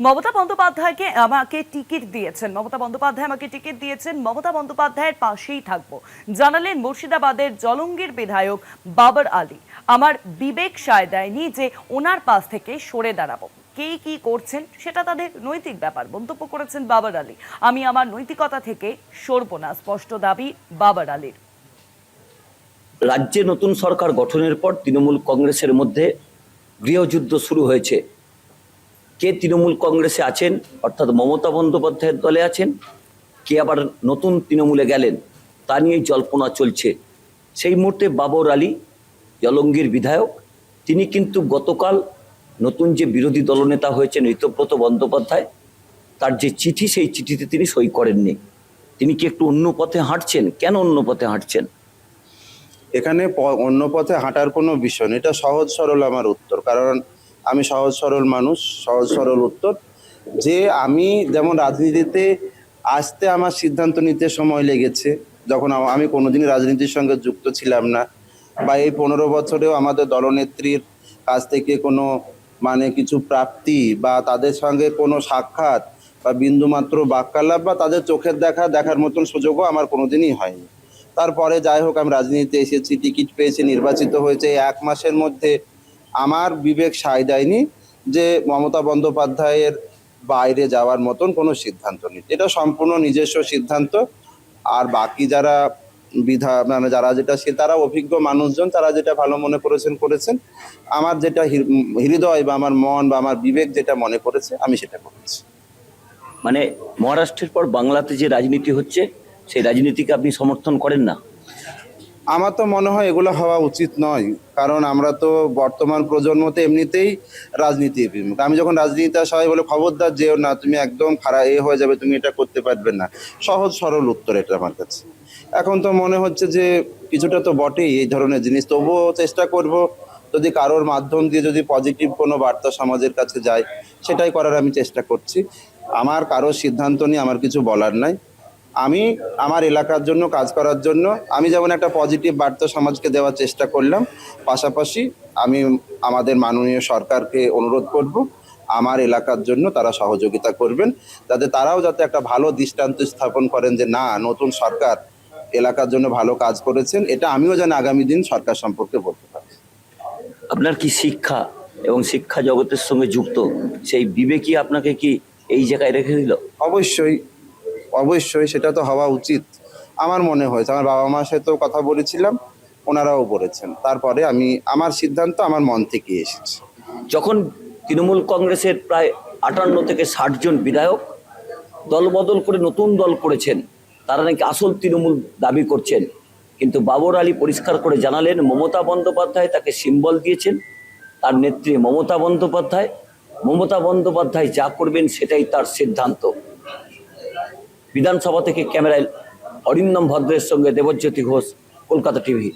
মমতা বন্দ্যোপাধ্যায়কে আমাকে টিকিট দিয়েছেন, মমতা বন্দ্যোপাধ্যায় আমাকে টিকিট দিয়েছেন, মমতা বন্দ্যোপাধ্যায়ের পাশেই থাকবো জানালেন মুর্শিদাবাদের জলঙ্গির বিধায়ক বাবর আলী। আমার বিবেক সায় দেয়নি যে ওনার পাশ থেকে সরে দাঁড়াবো। কে কি করছেন সেটা তাদের নৈতিক ব্যাপার মন্তব্য করেছেন বাবর আলী। আমি আমার নৈতিকতা থেকে সরবো না, স্পষ্ট দাবি বাবর আলীর। রাজ্যে নতুন সরকার গঠনের পর তৃণমূল কংগ্রেসের মধ্যে গৃহযুদ্ধ শুরু হয়েছে। কে তৃণমূল কংগ্রেসে আছেন অর্থাৎ মমতা বন্দ্যোপাধ্যায়ের দলে আছেন, কে আবার নতুন তৃণমূলে গেলেন তা নিয়ে জল্পনা চলছে। সেই মুহূর্তে বাবর আলী জলঙ্গির বিধায়ক, তিনি কিন্তু গতকাল নতুন যে বিরোধী দলনেতা হয়েছেন ঋতব্রত বন্দ্যোপাধ্যায়, তার যে চিঠি সেই চিঠিতে তিনি সই করেননি। তিনি কি একটু অন্য পথে হাঁটছেন? কেন অন্য পথে হাঁটছেন? এখানে অন্য পথে হাঁটার কোনো বিষয় নেই, এটা সহজ সরল আমার উত্তর। কারণ আমি সহজ সরল মানুষ, সহজ সরল উত্তর যে আমি যেমন রাজনীতিতে আসতে আমার সিদ্ধান্ত নিতে সময় লেগেছে, যখন আমি কোনোদিনই রাজনীতির সঙ্গে যুক্ত ছিলাম না, বা এই 15 বছরেও আমাদের দলনেত্রীর কাছ থেকে কোনো কিছু প্রাপ্তি বা তাদের সঙ্গে কোনো সাক্ষাৎ বা বিন্দুমাত্র বাক্যালাপ বা তাদের চোখের দেখার মতন সুযোগও আমার কোনোদিনই হয়নি। তারপরে যাই হোক, আমি রাজনীতিতে এসেছি, টিকিট পেয়েছি, নির্বাচিত হয়েছে। এই 1 মাসের মধ্যে আমার বিবেক সায় দেয়নি যে মমতা বন্দ্যোপাধ্যায়ের বাইরে যাওয়ার মতন কোনো সিদ্ধান্ত নিতে। এটা সম্পূর্ণ নিজস্ব সিদ্ধান্ত। আর বাকি যারা যারা যেটা তারা অভিজ্ঞ মানুষজন, তারা যেটা ভালো মনে করেছেন। আমার যেটা হৃদয় বা আমার মন বা আমার বিবেক যেটা মনে করেছে, আমি সেটা করেছি। মানে মহারাষ্ট্রের পর বাংলাতে যে রাজনীতি হচ্ছে সেই রাজনীতিকে আপনি সমর্থন করেন না? আমার তো মনে হয় এগুলো হওয়া উচিত নয়, কারণ আমরা তো বর্তমান প্রজন্মতে এমনিতেই রাজনীতি বিমুখ। আমি যখন রাজনীতিতে সবাই বলে খবরদার যেও না, তুমি একদম খারাপ হয়ে যাবে, তুমি এটা করতে পারবে না। সহজ সরল উত্তর এটা আমার কাছে। এখন তো মনে হচ্ছে যে কিছুটা তো বটেই এই ধরনের জিনিস, তবুও চেষ্টা করব যদি কারোর মাধ্যম দিয়ে যদি পজিটিভ কোনো বার্তা সমাজের কাছে যায়, সেটাই করার আমি চেষ্টা করছি। আমার কারোর সিদ্ধান্ত নিয়ে আমার কিছু বলার নাই। আমি আমার এলাকার জন্য কাজ করার জন্য আমি যেমন একটা পজিটিভ বার্তা সমাজকে দেওয়ার চেষ্টা করলাম, পাশাপাশি আমি আমাদের মাননীয় সরকারকে অনুরোধ করব আমার এলাকার জন্য তারা সহযোগিতা করবেন, যাতে একটা ভালো দৃষ্টান্ত স্থাপন করেন যে না, নতুন সরকার এলাকার জন্য ভালো কাজ করেছেন। এটা আমিও যেন আগামী দিন সরকার সম্পর্কে বলতে পারি। আপনার কি শিক্ষা এবং শিক্ষা জগতের সঙ্গে যুক্ত সেই বিবেকই আপনাকে কি এই জায়গায় রেখে দিল? অবশ্যই অবশ্যই, সেটা তো হওয়া উচিত। আমার মনে হয়েছে, আমার বাবা মার সাথেও কথা বলেছিলাম, ওনারাও বলেছেন। তারপরে আমার সিদ্ধান্ত আমার মন থেকে এসেছে। যখন তৃণমূল কংগ্রেসের প্রায় 58 থেকে 60 জন বিধায়ক দলবদল করে নতুন দল করেছেন, তারা নাকি আসল তৃণমূল দাবি করছেন, কিন্তু বাবর আলী পরিষ্কার করে জানালেন মমতা বন্দ্যোপাধ্যায় তাকে সিম্বল দিয়েছেন, তার নেত্রী মমতা বন্দ্যোপাধ্যায় যা করবেন সেটাই তার সিদ্ধান্ত। বিধানসভা থেকে ক্যামেরায় অরিন্দম ভদ্রের সঙ্গে দেবজ্যোতি ঘোষ, কলকাতা টিভি।